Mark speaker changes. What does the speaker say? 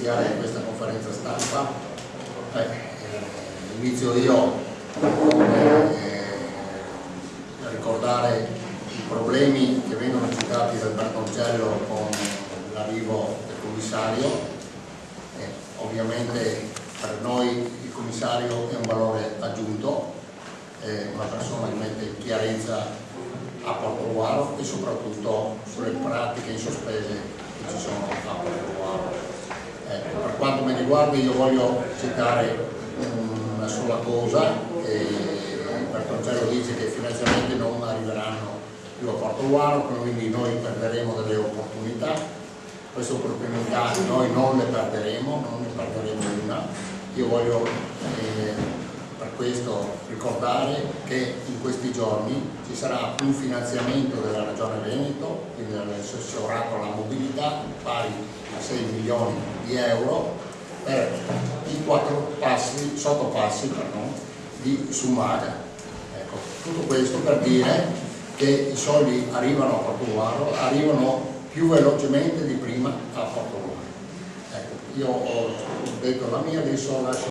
Speaker 1: iniziare questa conferenza stampa. Inizio io con ricordare i problemi che vengono citati dal Bertoncello con l'arrivo del commissario. Ovviamente per noi il commissario è un valore aggiunto, è una persona che mette chiarezza a Portogruaro e soprattutto sulle pratiche insospese che ci sono a Portogruaro. Per quanto mi riguarda io voglio citare una sola cosa: Bertoncello dice che i finanziamenti non arriveranno più a Portogruaro, quindi noi perderemo delle opportunità. Queste opportunità noi non ne perderemo una. Io voglio per questo ricordare che in questi giorni ci sarà un finanziamento della Regione Veneto, quindi dell'assessorato alla mobilità, pari a 6 milioni di euro per i 4 sottopassi di Summaga. Ecco, tutto questo per dire che i soldi arrivano a Portogruaro, arrivano più velocemente di prima a Portogruaro. Ecco, io ho detto la mia, adesso lascio